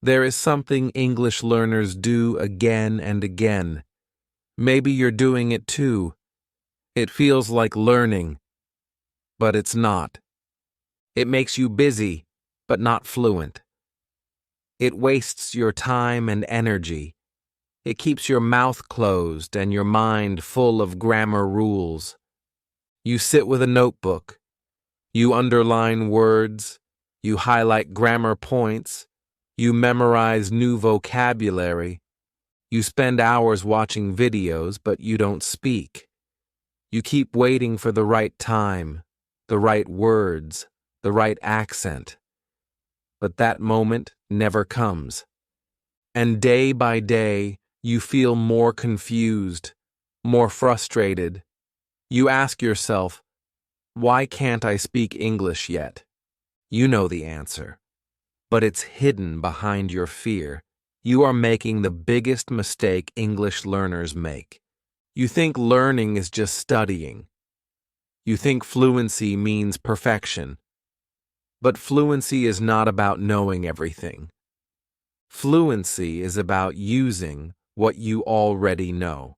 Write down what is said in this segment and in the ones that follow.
There is something English learners do again and again. Maybe you're doing it too. It feels like learning, but it's not. It makes you busy, but not fluent. It wastes your time and energy. It keeps your mouth closed and your mind full of grammar rules. You sit with a notebook. You underline words. You highlight grammar points. You memorize new vocabulary. You spend hours watching videos, but you don't speak. You keep waiting for the right time, the right words, the right accent. But that moment never comes. And day by day, you feel more confused, more frustrated. You ask yourself, why can't I speak English yet? You know the answer, but it's hidden behind your fear. You are making the biggest mistake English learners make. You think learning is just studying. You think fluency means perfection. But fluency is not about knowing everything. Fluency is about using what you already know.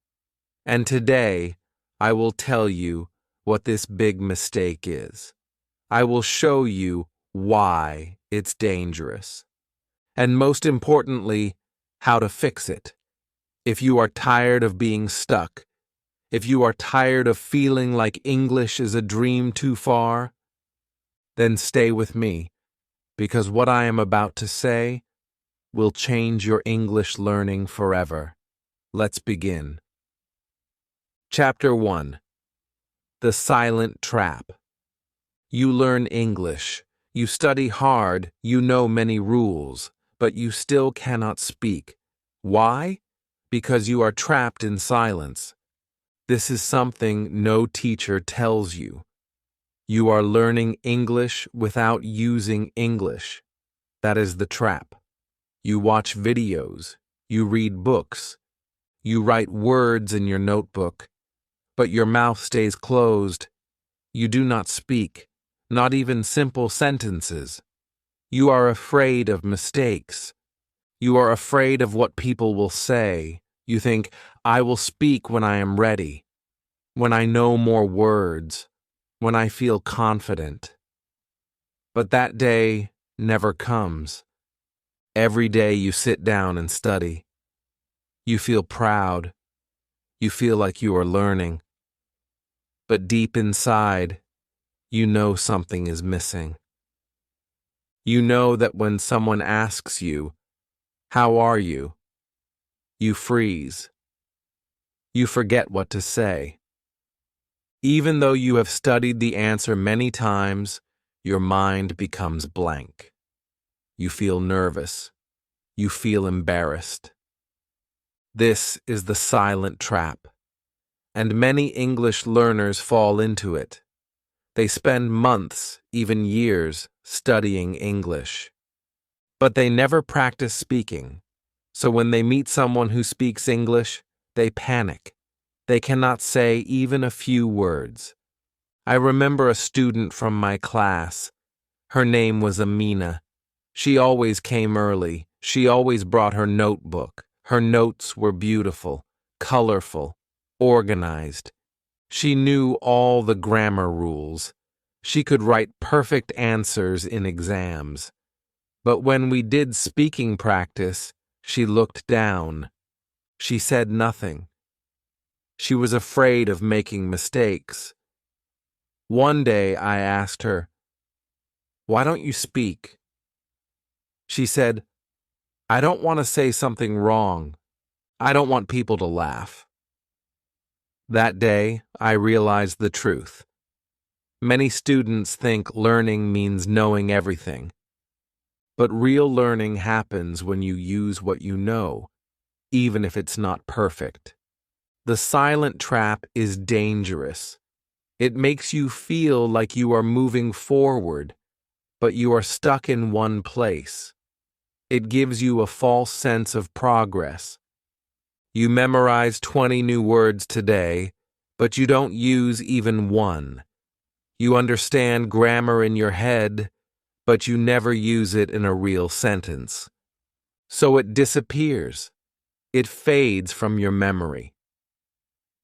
And today, I will tell you what this big mistake is. I will show you why it's dangerous. And most importantly, how to fix it. If you are tired of being stuck, if you are tired of feeling like English is a dream too far, then stay with me, because what I am about to say will change your English learning forever. Let's begin. Chapter 1. The Silent Trap. You learn English. You study hard. You know many rules, but you still cannot speak. Why? Because you are trapped in silence. This is something no teacher tells you. You are learning English without using English. That is the trap. You watch videos, you read books, you write words in your notebook, but your mouth stays closed. You do not speak, not even simple sentences. You are afraid of mistakes. You are afraid of what people will say. You think, I will speak when I am ready, when I know more words, when I feel confident. But that day never comes. Every day you sit down and study. You feel proud. You feel like you are learning. But deep inside, you know something is missing. You know that when someone asks you, "How are you?" you freeze. You forget what to say. Even though you have studied the answer many times, your mind becomes blank. You feel nervous. You feel embarrassed. This is the silent trap, and many English learners fall into it. They spend months, even years, studying English. But they never practice speaking, so when they meet someone who speaks English, they panic. They cannot say even a few words. I remember a student from my class. Her name was Amina. She always came early. She always brought her notebook. Her notes were beautiful, colorful, organized. She knew all the grammar rules. She could write perfect answers in exams. But when we did speaking practice, she looked down. She said nothing. She was afraid of making mistakes. One day I asked her, "Why don't you speak?" She said, "I don't want to say something wrong. I don't want people to laugh." That day, I realized the truth. Many students think learning means knowing everything. But real learning happens when you use what you know, even if it's not perfect. The silent trap is dangerous. It makes you feel like you are moving forward, but you are stuck in one place. It gives you a false sense of progress. You memorize 20 new words today, but you don't use even one. You understand grammar in your head, but you never use it in a real sentence. So it disappears. It fades from your memory.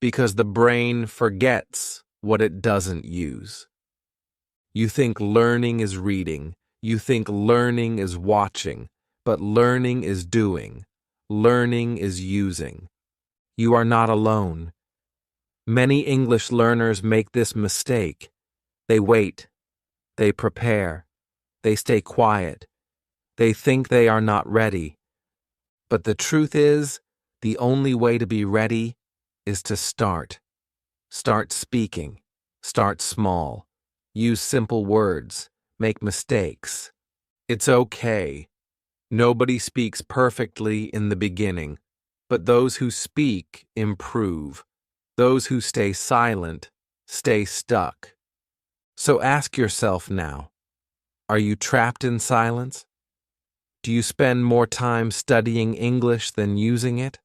Because the brain forgets what it doesn't use. You think learning is reading. You think learning is watching. But learning is doing. Learning is using. You are not alone. Many English learners make this mistake. They wait. They prepare. They stay quiet. They think they are not ready. But the truth is, the only way to be ready is to start. Start speaking. Start small. Use simple words. Make mistakes. It's okay. Nobody speaks perfectly in the beginning, but those who speak improve. Those who stay silent stay stuck. So ask yourself now, are you trapped in silence? Do you spend more time studying English than using it?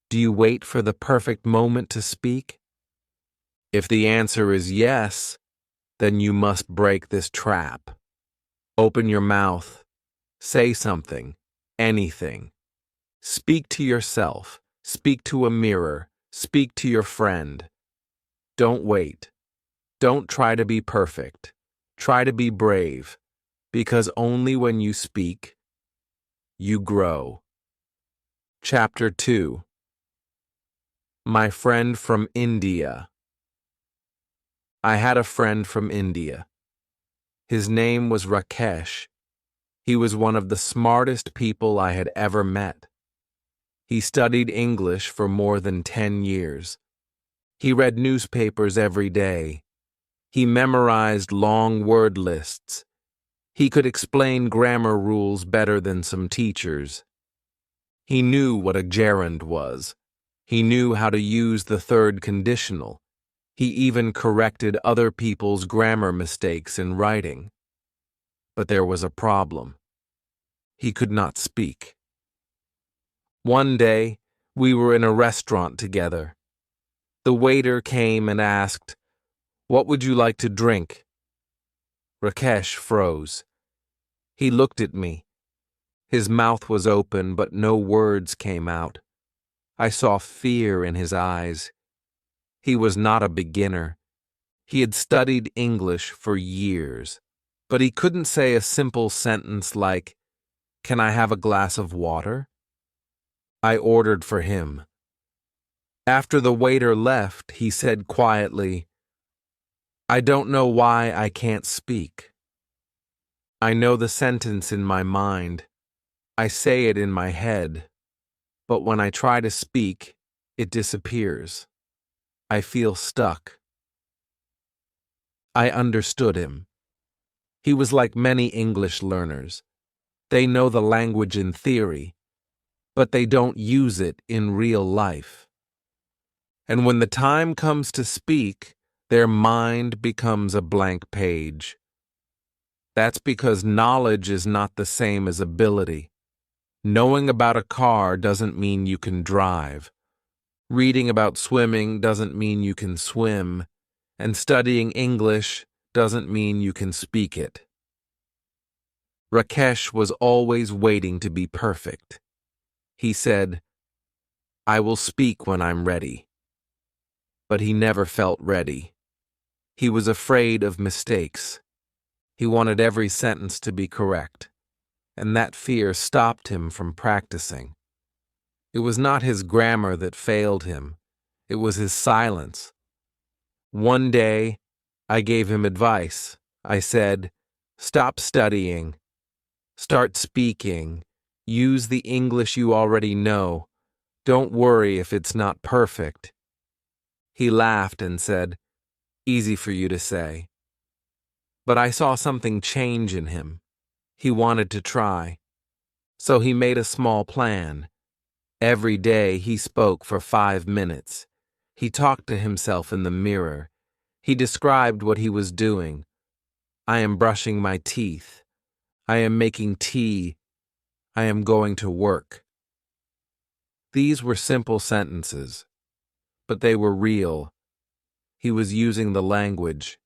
Do you wait for the perfect moment to speak? If the answer is yes, then you must break this trap. Open your mouth. Say something. Anything. Speak to yourself. Speak to a mirror. Speak to your friend. Don't wait. Don't try to be perfect. Try to be brave, because only when you speak, you grow. Chapter 2. My friend from India. I had a friend from India. His name was Rakesh. He was one of the smartest people I had ever met. He studied English for more than 10 years. He read newspapers every day. He memorized long word lists. He could explain grammar rules better than some teachers. He knew what a gerund was. He knew how to use the third conditional. He even corrected other people's grammar mistakes in writing. But there was a problem. He could not speak. One day, we were in a restaurant together. The waiter came and asked, "What would you like to drink?" Rakesh froze. He looked at me. His mouth was open, but no words came out. I saw fear in his eyes. He was not a beginner. He had studied English for years, but he couldn't say a simple sentence like, "Can I have a glass of water?" I ordered for him. After the waiter left, he said quietly, "I don't know why I can't speak. I know the sentence in my mind. I say it in my head. But when I try to speak, it disappears. I feel stuck." I understood him. He was like many English learners. They know the language in theory, but they don't use it in real life. And when the time comes to speak, their mind becomes a blank page. That's because knowledge is not the same as ability. Knowing about a car doesn't mean you can drive. Reading about swimming doesn't mean you can swim. And studying English doesn't mean you can speak it. Rakesh was always waiting to be perfect. He said, "I will speak when I'm ready." But he never felt ready. He was afraid of mistakes. He wanted every sentence to be correct, and that fear stopped him from practicing. It was not his grammar that failed him. It was his silence. One day, I gave him advice. I said, "Stop studying. Start speaking. Use the English you already know. Don't worry if it's not perfect." He laughed and said, "Easy for you to say." But I saw something change in him. He wanted to try. So he made a small plan. Every day he spoke for 5 minutes. He talked to himself in the mirror. He described what he was doing. "I am brushing my teeth. I am making tea. I am going to work." These were simple sentences, but they were real. He was using the language.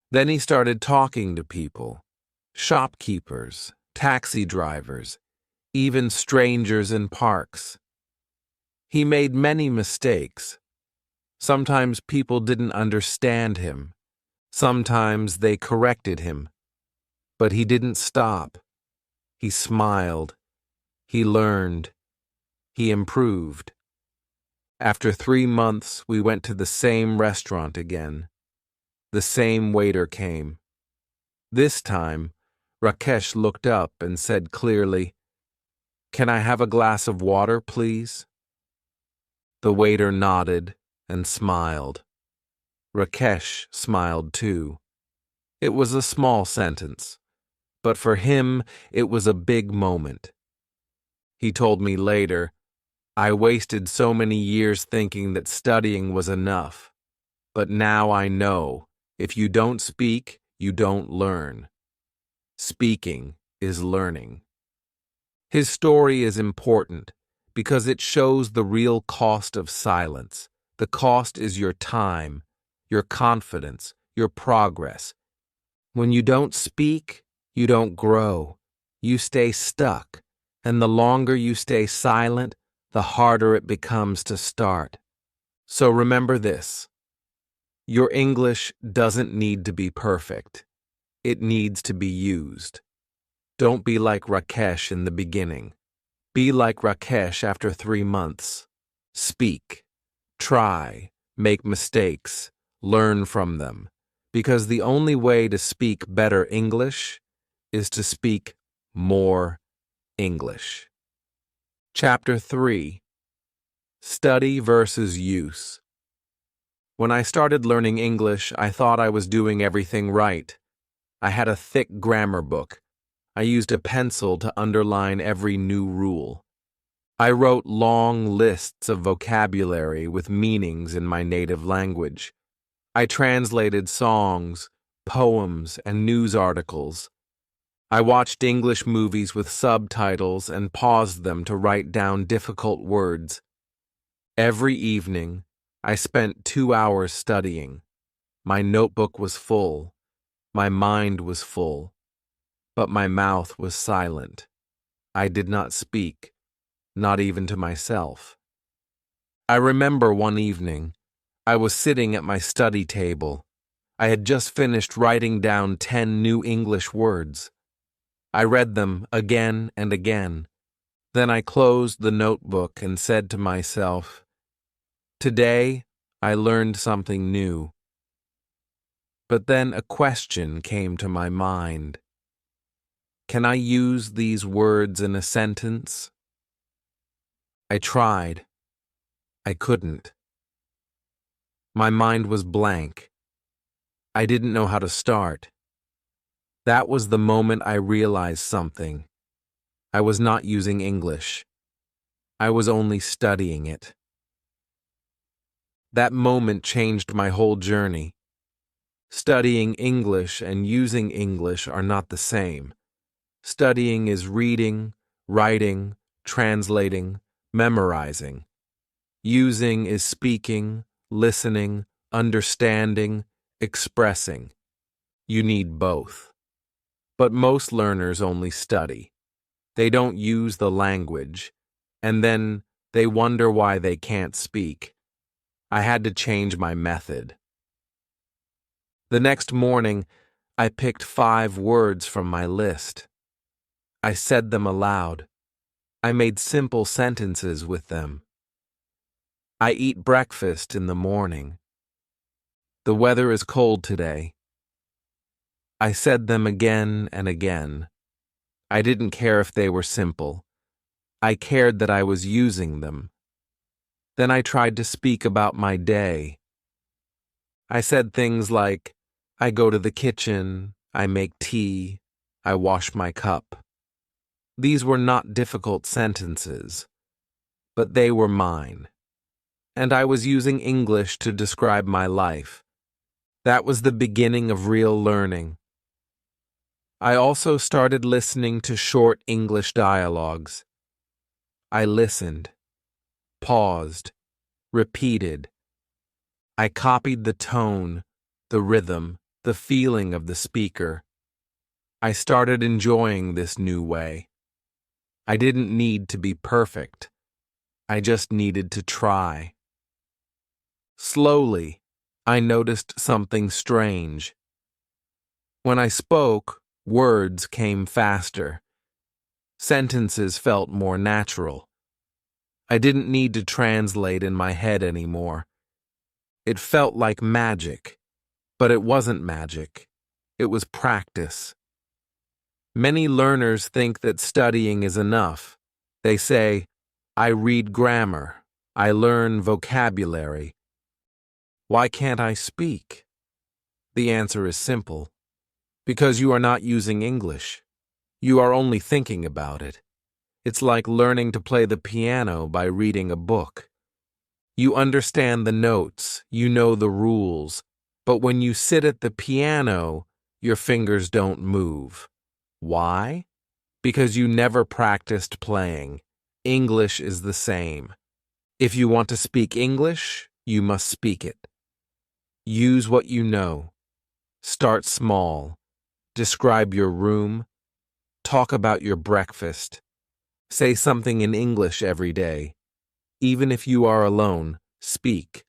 Then he started talking to people, shopkeepers, taxi drivers. even strangers in parks. He made many mistakes. Sometimes people didn't understand him. Sometimes they corrected him. But he didn't stop. He smiled. He learned. He improved. After 3 months, we went to the same restaurant again. The same waiter came. This time, Rakesh looked up and said clearly, "Can I have a glass of water, please?" The waiter nodded and smiled. Rakesh smiled too. It was a small sentence, but for him it was a big moment. He told me later, "I wasted so many years thinking that studying was enough, but now I know if you don't speak, you don't learn. Speaking is learning." His story is important because it shows the real cost of silence. The cost is your time, your confidence, your progress. When you don't speak, you don't grow. You stay stuck, and the longer you stay silent, the harder it becomes to start. So remember this: your English doesn't need to be perfect. It needs to be used. Don't be like Rakesh in the beginning. Be like Rakesh after 3 months. Speak, try, make mistakes, learn from them, because the only way to speak better English is to speak more English. Chapter 3: Study versus Use. When I started learning English, I thought I was doing everything right. I had a thick grammar book. I used a pencil to underline every new rule. I wrote long lists of vocabulary with meanings in my native language. I translated songs, poems, and news articles. I watched English movies with subtitles and paused them to write down difficult words. Every evening, I spent 2 hours studying. My notebook was full. My mind was full. But my mouth was silent. I did not speak, not even to myself. I remember one evening, I was sitting at my study table. I had just finished writing down 10 new English words. I read them again and again. Then I closed the notebook and said to myself, "Today, I learned something new." But then a question came to my mind. Can I use these words in a sentence? I tried. I couldn't. My mind was blank. I didn't know how to start. That was the moment I realized something. I was not using English. I was only studying it. That moment changed my whole journey. Studying English and using English are not the same. Studying is reading, writing, translating, memorizing. Using is speaking, listening, understanding, expressing. You need both. But most learners only study. They don't use the language, and then they wonder why they can't speak. I had to change my method. The next morning, I picked 5 words from my list. I said them aloud. I made simple sentences with them. I eat breakfast in the morning. The weather is cold today. I said them again and again. I didn't care if they were simple. I cared that I was using them. Then I tried to speak about my day. I said things like, I go to the kitchen, I make tea, I wash my cup. These were not difficult sentences, but they were mine. And I was using English to describe my life. That was the beginning of real learning. I also started listening to short English dialogues. I listened, paused, repeated. I copied the tone, the rhythm, the feeling of the speaker. I started enjoying this new way. I didn't need to be perfect. I just needed to try. Slowly, I noticed something strange. When I spoke, words came faster. Sentences felt more natural. I didn't need to translate in my head anymore. It felt like magic, but it wasn't magic. It was practice. Many learners think that studying is enough. They say, I read grammar. I learn vocabulary. Why can't I speak? The answer is simple. Because you are not using English. You are only thinking about it. It's like learning to play the piano by reading a book. You understand the notes, you know the rules, but when you sit at the piano, your fingers don't move. Why? Because you never practiced playing. English is the same. If you want to speak English, you must speak it. Use what you know. Start small. Describe your room. Talk about your breakfast. Say something in English every day. Even if you are alone, speak.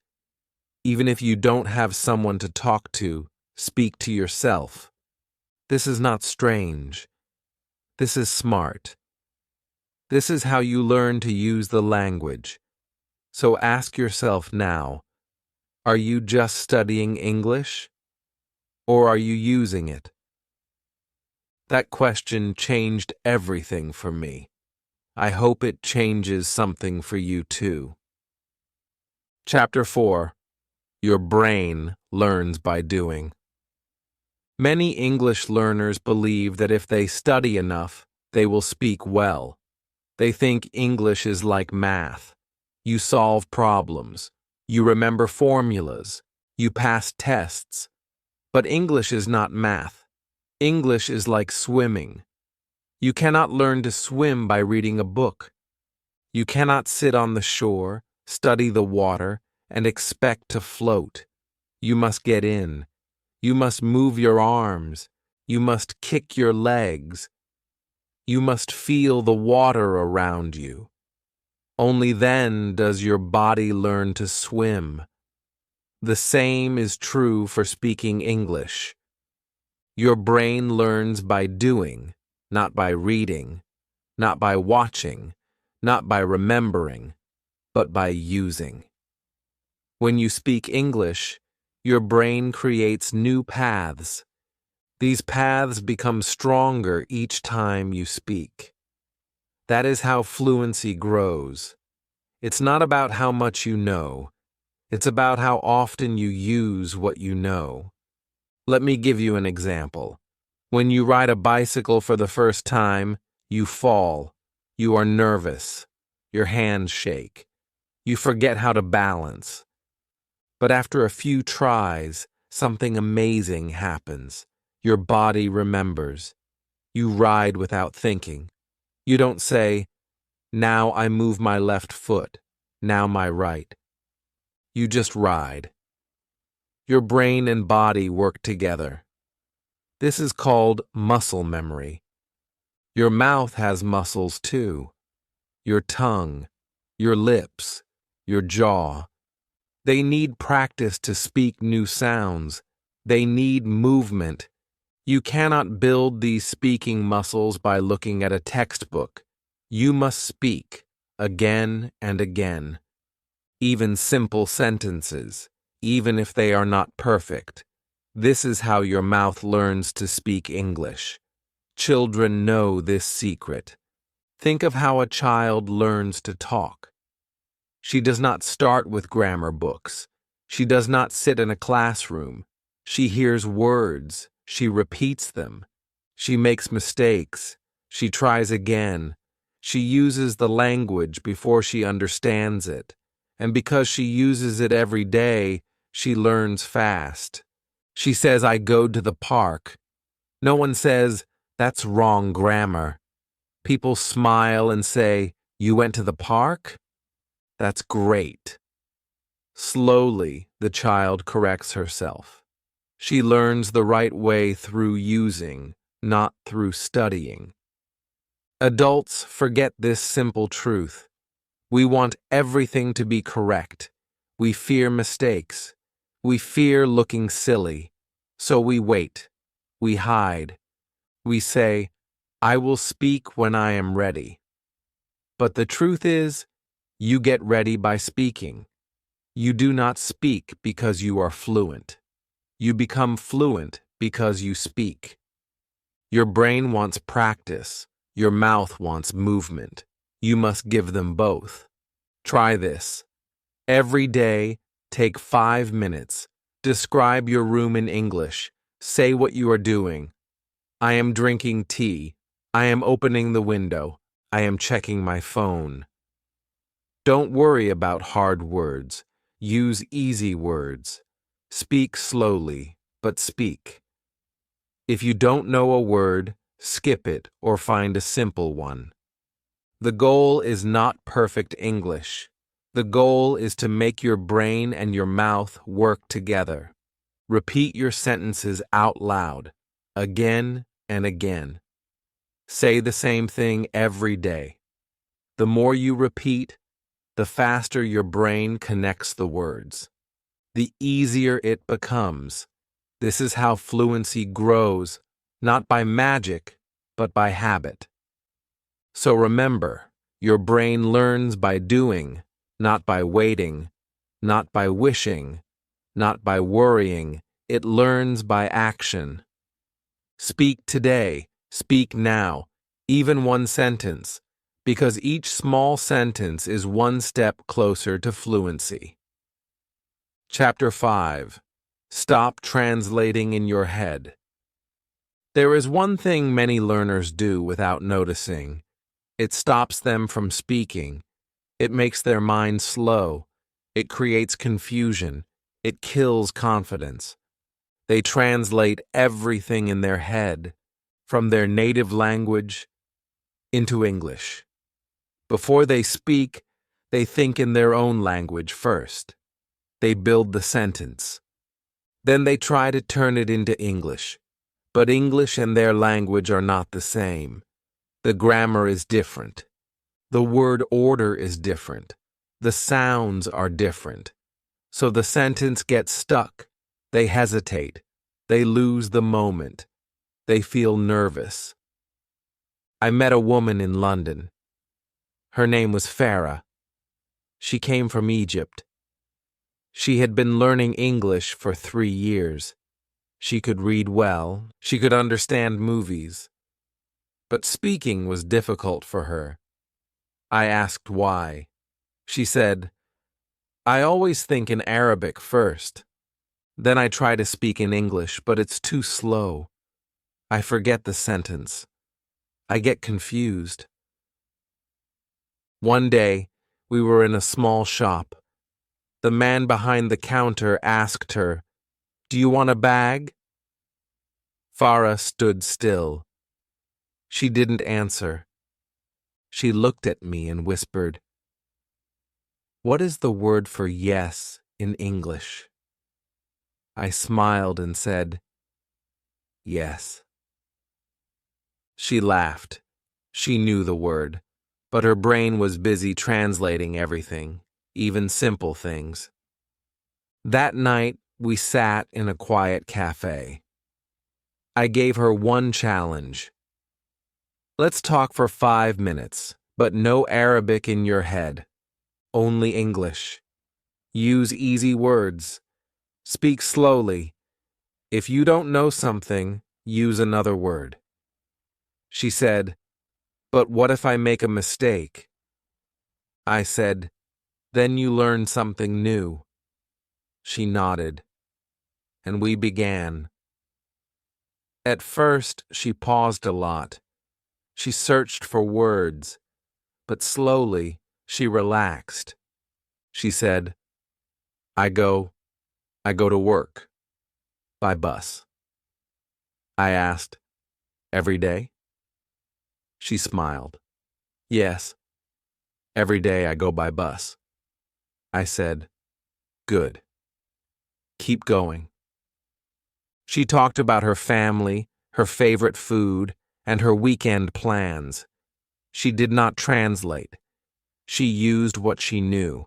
Even if you don't have someone to talk to, speak to yourself. This is not strange. This is smart. This is how you learn to use the language. So ask yourself now, are you just studying English? Or are you using it? That question changed everything for me. I hope it changes something for you too. Chapter 4. Your brain learns by doing. Many English learners believe that if they study enough, they will speak well. They think English is like math. You solve problems. You remember formulas. You pass tests. But English is not math. English is like swimming. You cannot learn to swim by reading a book. You cannot sit on the shore, study the water, and expect to float. You must get in. You must move your arms. You must kick your legs. You must feel the water around you. Only then does your body learn to swim. The same is true for speaking English. Your brain learns by doing, not by reading, not by watching, not by remembering, but by using. When you speak English, your brain creates new paths. These paths become stronger each time you speak. That is how fluency grows. It's not about how much you know. It's about how often you use what you know. Let me give you an example. When you ride a bicycle for the first time, you fall. You are nervous. Your hands shake. You forget how to balance. But after a few tries, something amazing happens. Your body remembers. You ride without thinking. You don't say, now I move my left foot, now my right. You just ride. Your brain and body work together. This is called muscle memory. Your mouth has muscles too. Your tongue, your lips, your jaw. They need practice to speak new sounds. They need movement. You cannot build these speaking muscles by looking at a textbook. You must speak again and again. Even simple sentences, even if they are not perfect. This is how your mouth learns to speak English. Children know this secret. Think of how a child learns to talk. She does not start with grammar books. She does not sit in a classroom. She hears words. She repeats them. She makes mistakes. She tries again. She uses the language before she understands it. And because she uses it every day, she learns fast. She says, I go to the park. No one says, that's wrong grammar. People smile and say, you went to the park? That's great. Slowly, the child corrects herself. She learns the right way through using, not through studying. Adults forget this simple truth. We want everything to be correct. We fear mistakes. We fear looking silly. So we wait. We hide. We say, "I will speak when I am ready." But the truth is, you get ready by speaking. You do not speak because you are fluent. You become fluent because you speak. Your brain wants practice. Your mouth wants movement. You must give them both. Try this. Every day, take 5 minutes. Describe your room in English. Say what you are doing. I am drinking tea. I am opening the window. I am checking my phone. Don't worry about hard words. Use easy words. Speak slowly, but speak. If you don't know a word, skip it or find a simple one. The goal is not perfect English. The goal is to make your brain and your mouth work together. Repeat your sentences out loud, again and again. Say the same thing every day. The more you repeat, the faster your brain connects the words. The easier it becomes. This is how fluency grows, not by magic, but by habit. So remember, your brain learns by doing, not by waiting, not by wishing, not by worrying. It learns by action. Speak today, speak now, even one sentence, because each small sentence is one step closer to fluency. Chapter 5. Stop translating in your head. There is one thing many learners do without noticing. It stops them from speaking. It makes their mind slow. It creates confusion. It kills confidence. They translate everything in their head, from their native language into English. Before they speak, they think in their own language first. They build the sentence. Then they try to turn it into English. But English and their language are not the same. The grammar is different. The word order is different. The sounds are different. So the sentence gets stuck. They hesitate. They lose the moment. They feel nervous. I met a woman in London. Her name was Farah. She came from Egypt. She had been learning English for 3 years. She could read well. She could understand movies. But speaking was difficult for her. I asked why. She said, "I always think in Arabic first. Then I try to speak in English, but it's too slow. I forget the sentence. I get confused." One day, we were in a small shop. The man behind the counter asked her, "Do you want a bag?" Farah stood still. She didn't answer. She looked at me and whispered, "What is the word for yes in English?" I smiled and said, "Yes." She laughed. She knew the word, but her brain was busy translating everything, even simple things. That night, we sat in a quiet cafe. I gave her one challenge. Let's talk for 5 minutes, but no Arabic in your head. Only English. Use easy words. Speak slowly. If you don't know something, use another word. She said, "But what if I make a mistake?" I said, "Then you learn something new." She nodded, and we began. At first, she paused a lot. She searched for words, but slowly she relaxed. She said, I go to work. By bus." I asked, "Every day?" She smiled. "Yes, every day I go by bus." I said, "Good. Keep going." She talked about her family, her favorite food, and her weekend plans. She did not translate. She used what she knew.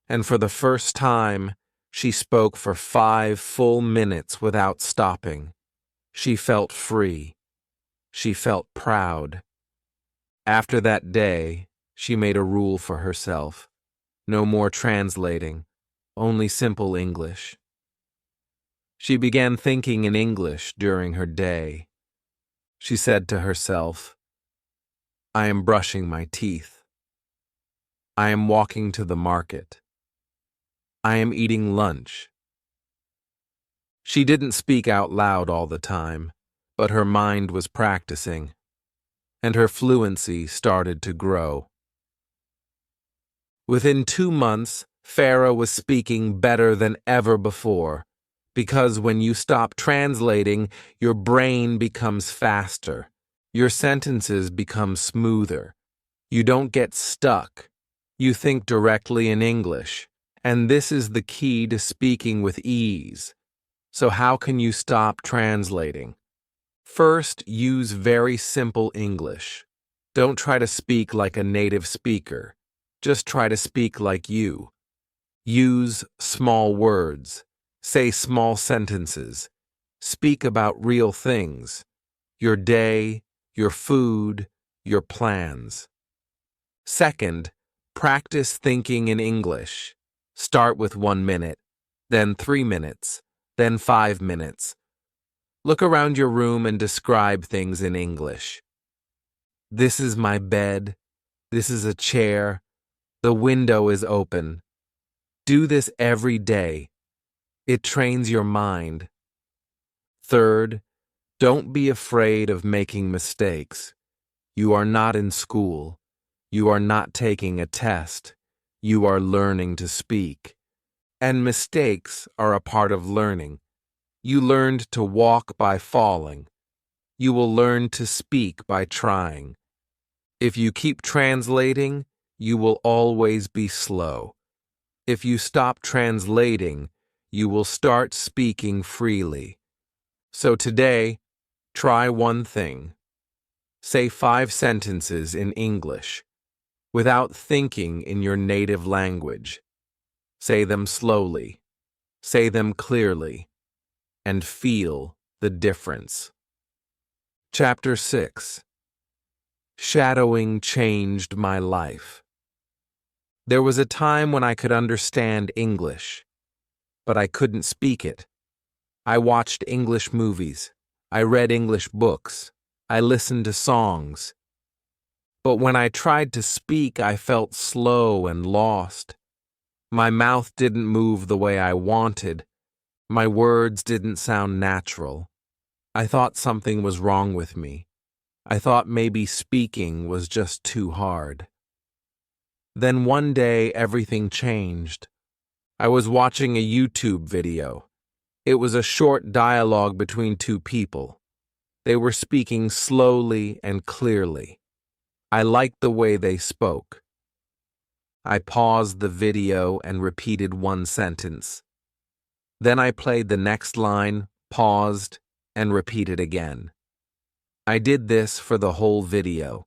And for the first time, she spoke for 5 full minutes without stopping. She felt free. She felt proud. After that day, she made a rule for herself. No more translating, only simple English. She began thinking in English during her day. She said to herself, I am brushing my teeth. I am walking to the market. I am eating lunch. She didn't speak out loud all the time, but her mind was practicing, and her fluency started to grow. Within 2 months, Farah was speaking better than ever before, because when you stop translating, your brain becomes faster. Your sentences become smoother. You don't get stuck. You think directly in English, and this is the key to speaking with ease. So how can you stop translating? First, use very simple English. Don't try to speak like a native speaker. Just try to speak like you. Use small words. Say small sentences. Speak about real things. Your day, your food, your plans. Second, practice thinking in English. Start with 1 minute, then 3 minutes, then 5 minutes. Look around your room and describe things in English. This is my bed. This is a chair. The window is open. Do this every day. It trains your mind. Third, don't be afraid of making mistakes. You are not in school. You are not taking a test. You are learning to speak. And mistakes are a part of learning. You learned to walk by falling. You will learn to speak by trying. If you keep translating, you will always be slow. If you stop translating, you will start speaking freely. So today, try one thing. Say 5 sentences in English, without thinking in your native language. Say them slowly. Say them clearly. And feel the difference. Chapter 6. Shadowing changed my life. There was a time when I could understand English, but I couldn't speak it. I watched English movies. I read English books. I listened to songs. But when I tried to speak, I felt slow and lost. My mouth didn't move the way I wanted. My words didn't sound natural. I thought something was wrong with me. I thought maybe speaking was just too hard. Then one day, everything changed. I was watching a YouTube video. It was a short dialogue between 2 people. They were speaking slowly and clearly. I liked the way they spoke. I paused the video and repeated 1 sentence. Then I played the next line, paused, and repeated again. I did this for the whole video.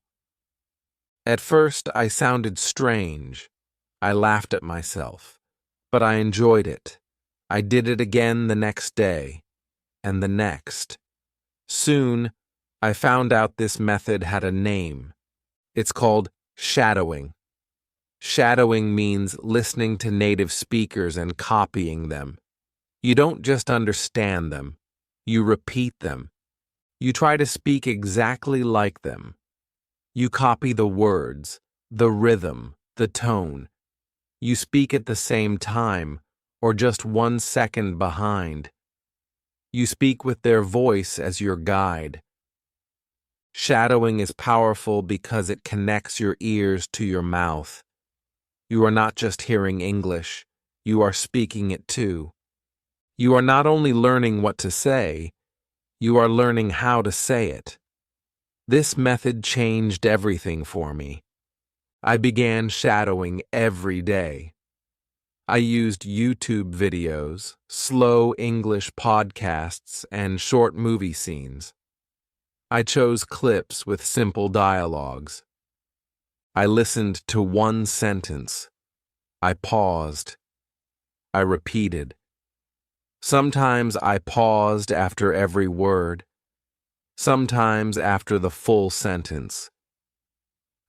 At first, I sounded strange. I laughed at myself, but I enjoyed it. I did it again the next day, and the next. Soon, I found out this method had a name. It's called shadowing. Shadowing means listening to native speakers and copying them. You don't just understand them, you repeat them. You try to speak exactly like them. You copy the words, the rhythm, the tone. You speak at the same time, or just 1 second behind. You speak with their voice as your guide. Shadowing is powerful because it connects your ears to your mouth. You are not just hearing English, you are speaking it too. You are not only learning what to say, you are learning how to say it. This method changed everything for me. I began shadowing every day. I used YouTube videos, slow English podcasts, and short movie scenes. I chose clips with simple dialogues. I listened to one sentence. I paused. I repeated. Sometimes I paused after every word. Sometimes after the full sentence.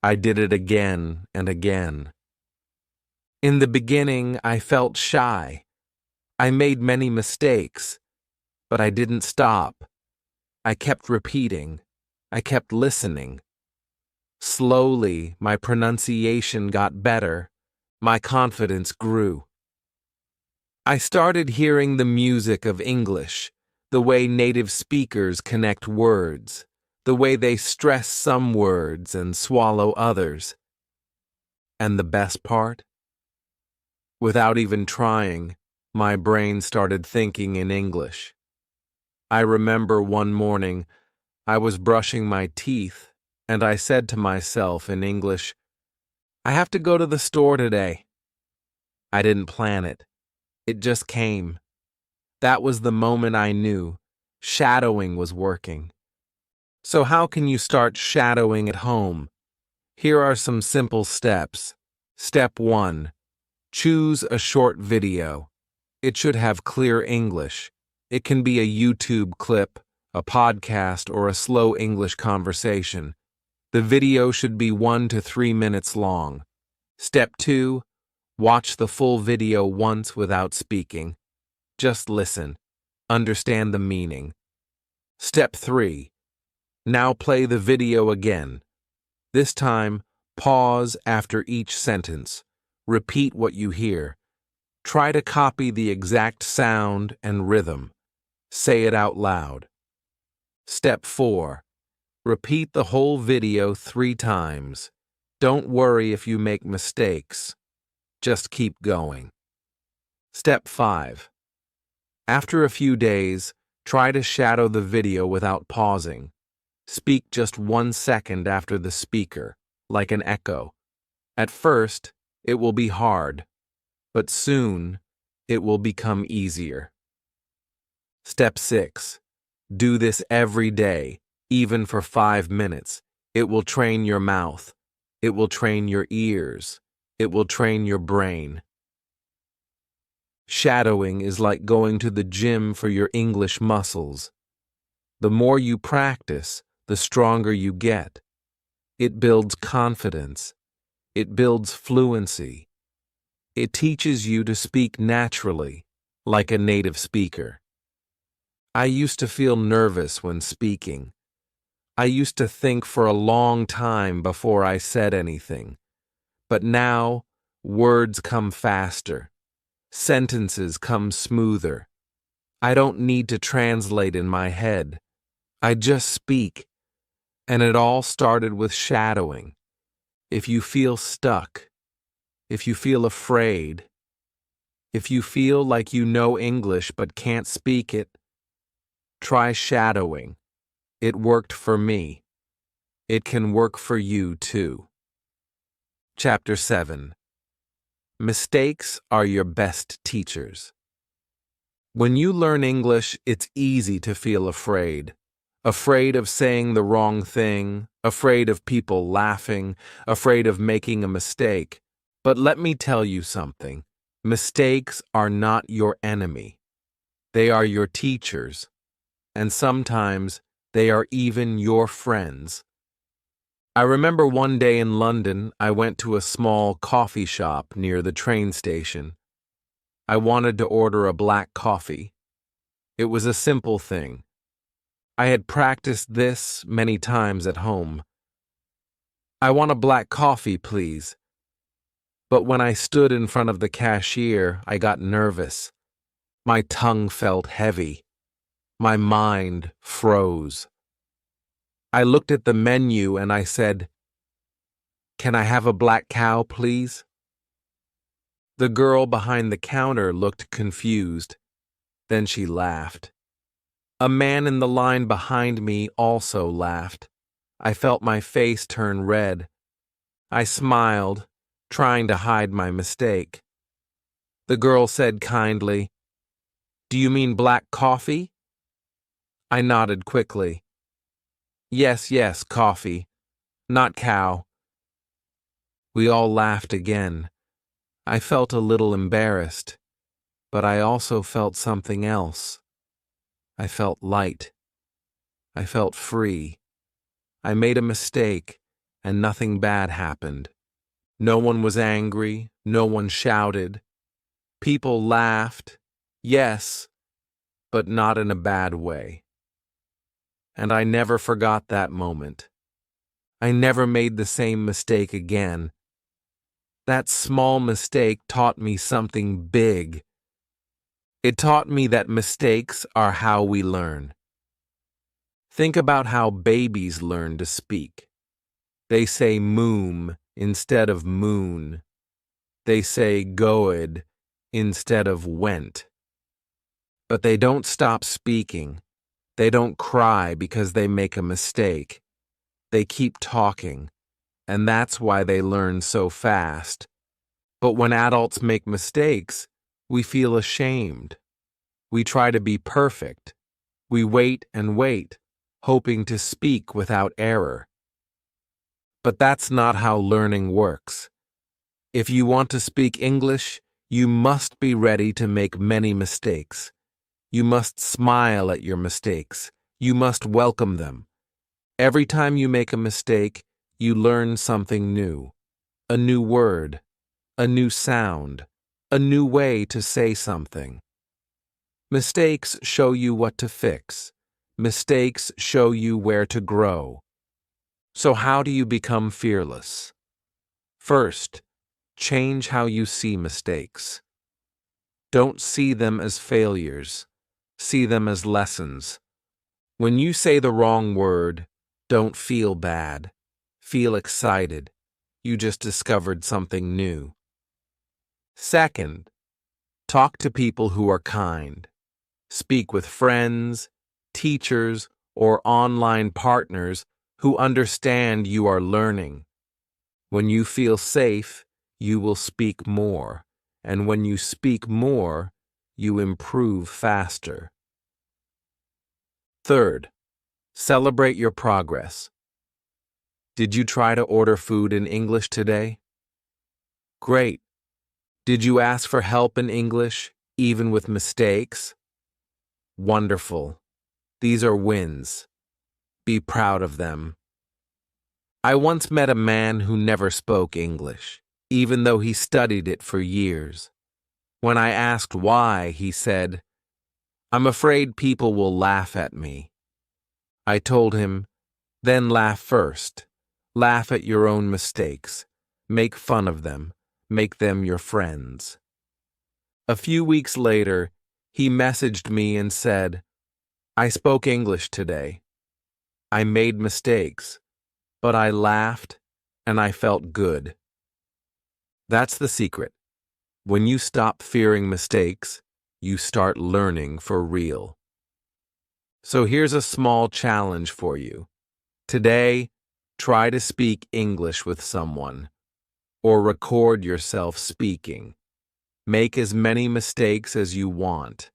I did it again and again. In the beginning, I felt shy. I made many mistakes, but I didn't stop. I kept repeating. I kept listening. Slowly, my pronunciation got better. My confidence grew. I started hearing the music of English, the way native speakers connect words, the way they stress some words and swallow others. And the best part? Without even trying, my brain started thinking in English. I remember one morning, I was brushing my teeth, and I said to myself in English, "I have to go to the store today." I didn't plan it. It just came. That was the moment I knew shadowing was working. So how can you start shadowing at home? Here are some simple steps. Step 1. Choose a short video. It should have clear English. It can be a YouTube clip, a podcast, or a slow English conversation. The video should be 1 to 3 minutes long. Step 2. Watch the full video once without speaking. Just listen. Understand the meaning. Step 3. Now play the video again. This time, pause after each sentence. Repeat what you hear. Try to copy the exact sound and rhythm. Say it out loud. Step 4. Repeat the whole video 3 times. Don't worry if you make mistakes. Just keep going. Step 5. After a few days, try to shadow the video without pausing. Speak just 1 second after the speaker, like an echo. At first, it will be hard, but soon, it will become easier. Step 6. Do this every day, even for 5 minutes. It will train your mouth. It will train your ears. It will train your brain. Shadowing is like going to the gym for your English muscles. The more you practice, the stronger you get. It builds confidence. It builds fluency. It teaches you to speak naturally, like a native speaker. I used to feel nervous when speaking. I used to think for a long time before I said anything. But now, words come faster. Sentences come smoother. I don't need to translate in my head. I just speak. And it all started with shadowing. If you feel stuck, if you feel afraid, if you feel like you know English but can't speak it, try shadowing. It worked for me. It can work for you too. Chapter 7. Mistakes are your best teachers. When you learn English, it's easy to feel afraid. Afraid of saying the wrong thing, afraid of people laughing, afraid of making a mistake. But let me tell you something. Mistakes are not your enemy. They are your teachers. And sometimes they are even your friends. I remember one day in London, I went to a small coffee shop near the train station. I wanted to order a black coffee. It was a simple thing. I had practiced this many times at home. "I want a black coffee, please." But when I stood in front of the cashier, I got nervous. My tongue felt heavy. My mind froze. I looked at the menu and I said, "Can I have a black cow, please?" The girl behind the counter looked confused. Then she laughed. A man in the line behind me also laughed. I felt my face turn red. I smiled, trying to hide my mistake. The girl said kindly, "Do you mean black coffee?" I nodded quickly. Yes, coffee, not cow." We all laughed again. I felt a little embarrassed, but I also felt something else. I felt light. I felt free. I made a mistake, and nothing bad happened. No one was angry. No one shouted. People laughed, yes, but not in a bad way. And I never forgot that moment. I never made the same mistake again. That small mistake taught me something big. It taught me that mistakes are how we learn. Think about how babies learn to speak. They say moom instead of moon. They say goed instead of went. But they don't stop speaking. They don't cry because they make a mistake. They keep talking, and that's why they learn so fast. But when adults make mistakes, we feel ashamed. We try to be perfect. We wait and wait, hoping to speak without error. But that's not how learning works. If you want to speak English, you must be ready to make many mistakes. You must smile at your mistakes. You must welcome them. Every time you make a mistake, you learn something new. A new word, a new sound, a new way to say something. Mistakes show you what to fix. Mistakes show you where to grow. So how do you become fearless? First, change how you see mistakes. Don't see them as failures. See them as lessons. When you say the wrong word, don't feel bad. Feel excited. You just discovered something new. Second, talk to people who are kind. Speak with friends, teachers, or online partners who understand you are learning. When you feel safe, you will speak more. And when you speak more, you improve faster. Third, celebrate your progress. Did you try to order food in English today? Great. Did you ask for help in English, even with mistakes? Wonderful. These are wins. Be proud of them. I once met a man who never spoke English, even though he studied it for years. When I asked why, he said, "I'm afraid people will laugh at me." I told him, "Then laugh first. Laugh at your own mistakes. Make fun of them. Make them your friends." A few weeks later, he messaged me and said, "I spoke English today. I made mistakes, but I laughed and I felt good." That's the secret. When you stop fearing mistakes, you start learning for real. So here's a small challenge for you. Today, try to speak English with someone, or record yourself speaking. Make as many mistakes as you want.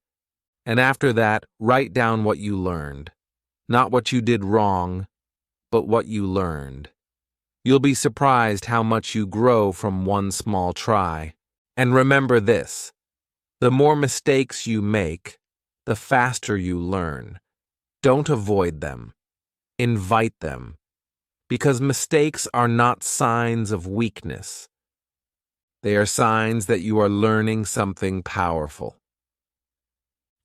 And after that, write down what you learned. Not what you did wrong, but what you learned. You'll be surprised how much you grow from one small try. And remember this, the more mistakes you make, the faster you learn. Don't avoid them. Invite them. Because mistakes are not signs of weakness. They are signs that you are learning something powerful.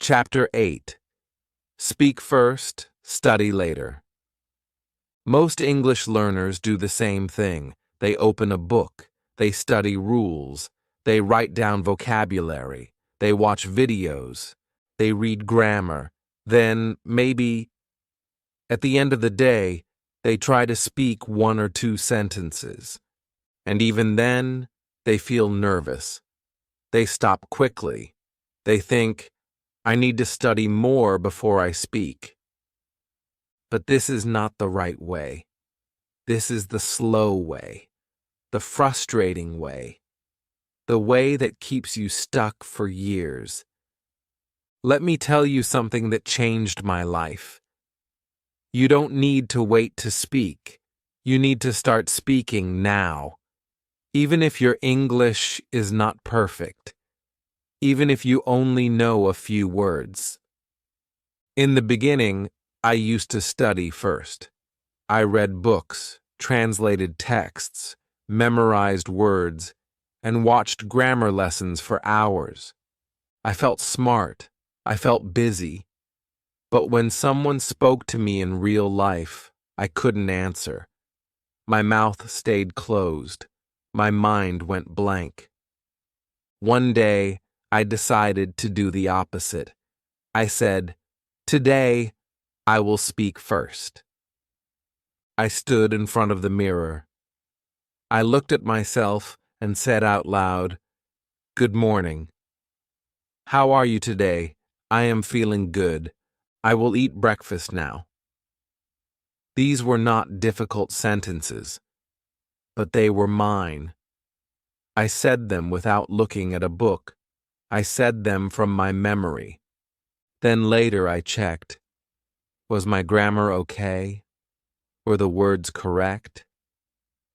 Chapter 8. Speak first, study later. Most English learners do the same thing. They open a book. They study rules. They write down vocabulary. They watch videos. They read grammar. Then, maybe, at the end of the day, they try to speak 1 or 2 sentences. And even then, they feel nervous. They stop quickly. They think, "I need to study more before I speak." But this is not the right way. This is the slow way, the frustrating way, the way that keeps you stuck for years. Let me tell you something that changed my life. You don't need to wait to speak. You need to start speaking now. Even if your English is not perfect, even if you only know a few words. In the beginning, I used to study first. I read books, translated texts, memorized words, and watched grammar lessons for hours. I felt smart. I felt busy. But when someone spoke to me in real life, I couldn't answer. My mouth stayed closed. My mind went blank. One day, I decided to do the opposite. I said, "Today, I will speak first." I stood in front of the mirror. I looked at myself and said out loud, "Good morning. How are you today? I am feeling good. I will eat breakfast now." These were not difficult sentences, but they were mine. I said them without looking at a book. I said them from my memory. Then later I checked. Was my grammar okay? Were the words correct?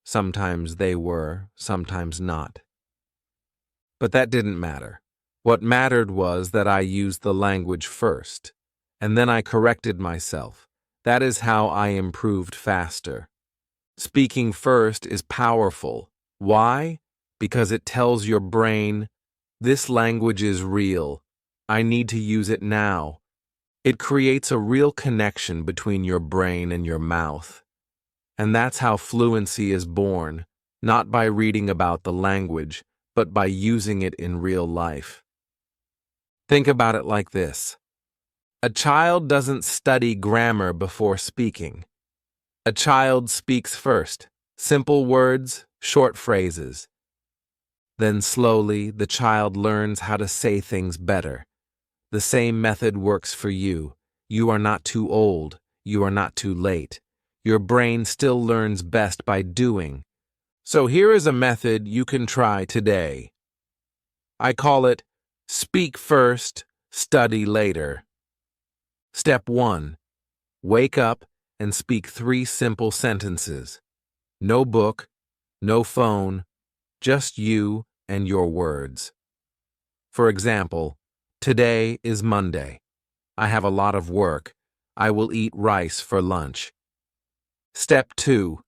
Sometimes they were, sometimes not. But that didn't matter. What mattered was that I used the language first, and then I corrected myself. That is how I improved faster. Speaking first is powerful. Why? Because it tells your brain, this language is real. I need to use it now. It creates a real connection between your brain and your mouth. And that's how fluency is born, not by reading about the language, but by using it in real life. Think about it like this. A child doesn't study grammar before speaking. A child speaks first, simple words, short phrases. Then slowly, the child learns how to say things better. The same method works for you. You are not too old. You are not too late. Your brain still learns best by doing. So here is a method you can try today. I call it speak first, study later. Step 1. Wake up and speak 3 simple sentences. No book, no phone, just you and your words. For example, today is Monday. I have a lot of work. I will eat rice for lunch. Step 2.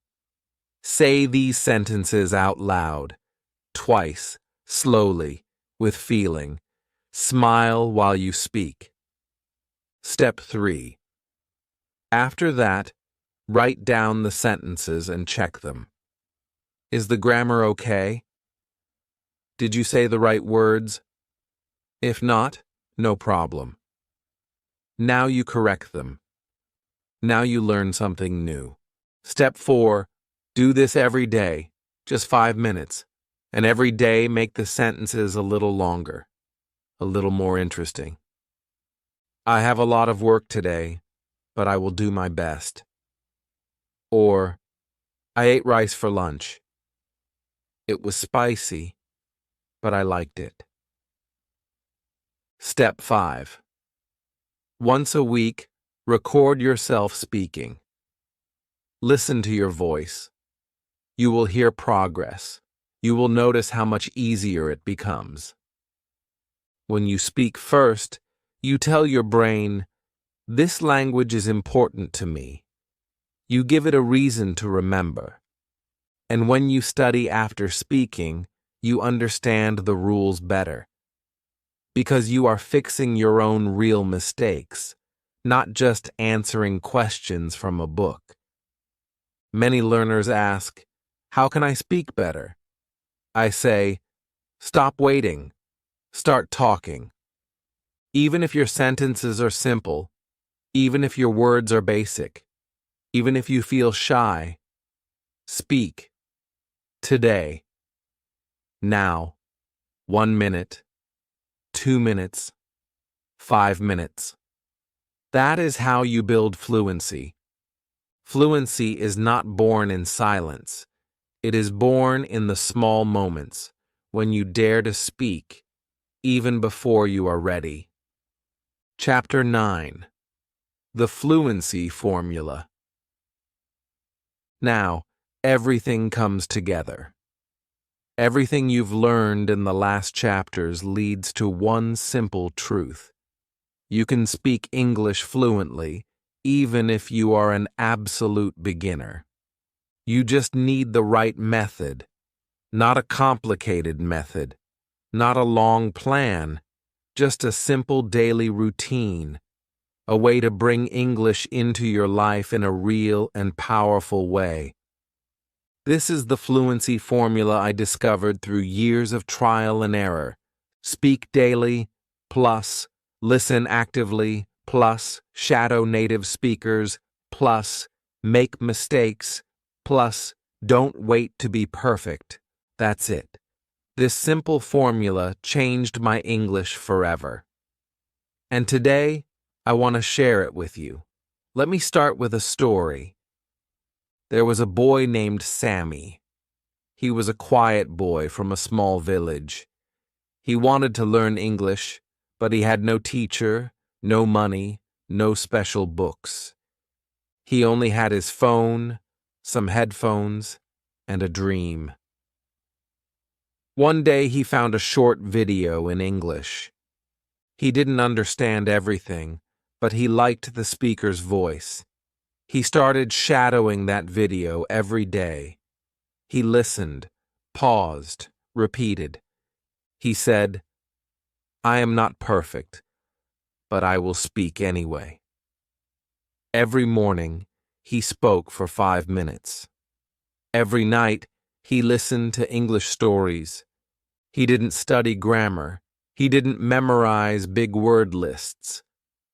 Say these sentences out loud, twice, slowly, with feeling. Smile while you speak. Step 3. After that, write down the sentences and check them. Is the grammar okay? Did you say the right words? If not, no problem. Now you correct them. Now you learn something new. Step 4. Do this every day, just 5 minutes, and every day make the sentences a little longer, a little more interesting. I have a lot of work today, but I will do my best. Or, I ate rice for lunch. It was spicy, but I liked it. Step 5. Once a week, record yourself speaking. Listen to your voice. You will hear progress. You will notice how much easier it becomes. When you speak first, you tell your brain, this language is important to me. You give it a reason to remember. And when you study after speaking, you understand the rules better. Because you are fixing your own real mistakes, not just answering questions from a book. Many learners ask, how can I speak better? I say, stop waiting. Start talking. Even if your sentences are simple, even if your words are basic, even if you feel shy, speak. Today. Now. 1 minute. 2 minutes. 5 minutes. That is how you build fluency. Fluency is not born in silence. It is born in the small moments, when you dare to speak, even before you are ready. Chapter 9. The Fluency Formula. Now, everything comes together. Everything you've learned in the last chapters leads to one simple truth. You can speak English fluently, even if you are an absolute beginner. You just need the right method, not a complicated method, not a long plan, just a simple daily routine, a way to bring English into your life in a real and powerful way. This is the fluency formula I discovered through years of trial and error. Speak daily, plus listen actively, plus shadow native speakers, plus make mistakes, plus don't wait to be perfect. That's it. This simple formula changed my English forever. And today, I want to share it with you. Let me start with a story. There was a boy named Sammy. He was a quiet boy from a small village. He wanted to learn English, but he had no teacher, no money, no special books. He only had his phone, some headphones, and a dream. One day he found a short video in English. He didn't understand everything, but he liked the speaker's voice. He started shadowing that video every day. He listened, paused, repeated. He said, "I am not perfect, but I will speak anyway." Every morning, he spoke for 5 minutes. Every night, he listened to English stories. He didn't study grammar. He didn't memorize big word lists.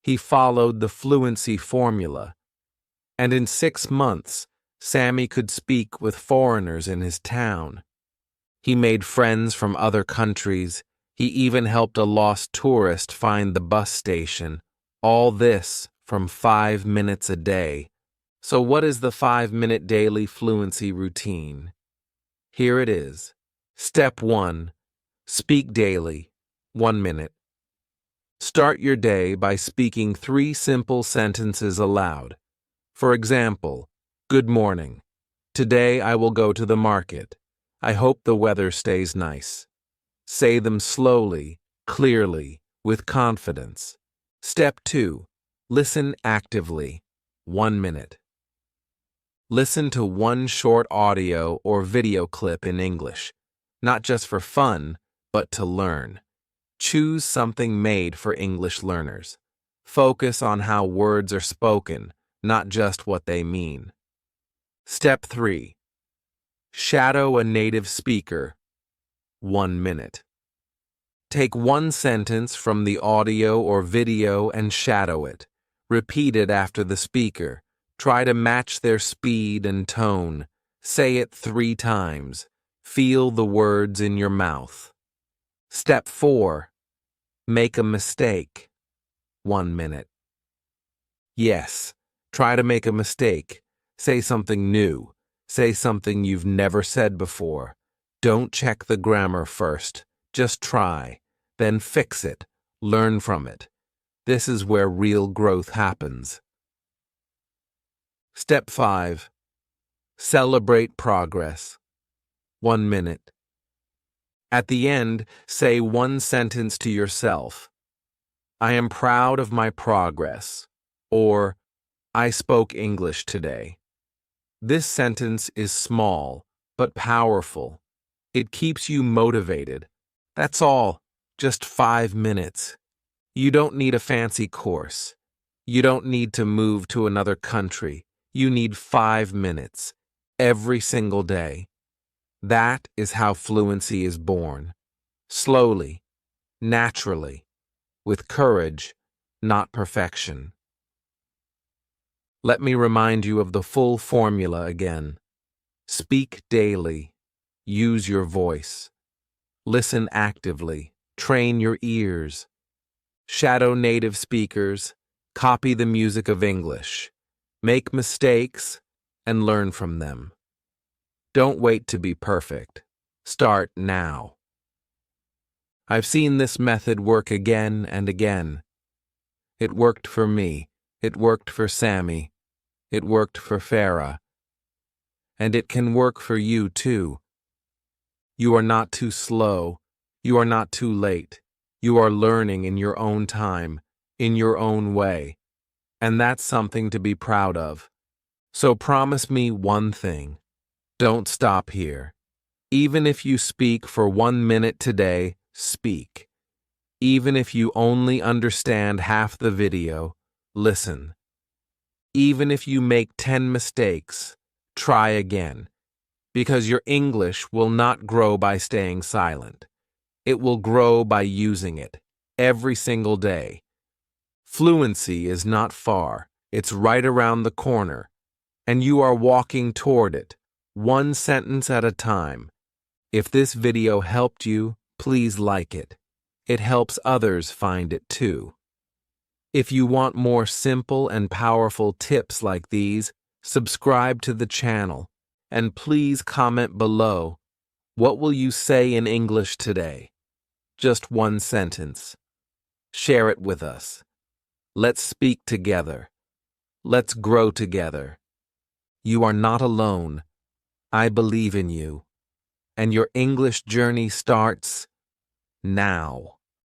He followed the fluency formula. And in 6 months, Sammy could speak with foreigners in his town. He made friends from other countries. He even helped a lost tourist find the bus station. All this from 5 minutes a day. So what is the 5-minute daily fluency routine? Here it is. Step 1. Speak daily. 1 minute. Start your day by speaking 3 simple sentences aloud. For example, good morning. Today I will go to the market. I hope the weather stays nice. Say them slowly, clearly, with confidence. Step 2. Listen actively. 1 minute. Listen to one short audio or video clip in English, not just for fun, but to learn. Choose something made for English learners. Focus on how words are spoken, not just what they mean. Step 3. Shadow a native speaker. 1 minute. Take one sentence from the audio or video and shadow it. Repeat it after the speaker. Try to match their speed and tone. Say it 3 times. Feel the words in your mouth. Step 4. Make a mistake. 1 minute. Yes, try to make a mistake. Say something new. Say something you've never said before. Don't check the grammar first. Just try. Then fix it. Learn from it. This is where real growth happens. Step 5. Celebrate progress. 1 minute. At the end, say one sentence to yourself. I am proud of my progress. Or, I spoke English today. This sentence is small, but powerful. It keeps you motivated. That's all. Just 5 minutes. You don't need a fancy course. You don't need to move to another country. You need 5 minutes. Every single day. That is how fluency is born. Slowly, naturally, with courage, not perfection. Let me remind you of the full formula again. Speak daily. Use your voice. Listen actively. Train your ears. Shadow native speakers. Copy the music of English. Make mistakes and learn from them. Don't wait to be perfect. Start now. I've seen this method work again and again. It worked for me. It worked for Sammy. It worked for Farah. And it can work for you too. You are not too slow. You are not too late. You are learning in your own time, in your own way. And that's something to be proud of. So promise me one thing. Don't stop here. Even if you speak for 1 minute today, speak. Even if you only understand half the video, listen. Even if you make 10 mistakes, try again. Because your English will not grow by staying silent. It will grow by using it, every single day. Fluency is not far, it's right around the corner, and you are walking toward it, one sentence at a time. If this video helped you, please like it. It helps others find it too. If you want more simple and powerful tips like these, subscribe to the channel, and please comment below. What will you say in English today? Just one sentence. Share it with us. Let's speak together. Let's grow together. You are not alone. I believe in you. And your English journey starts now.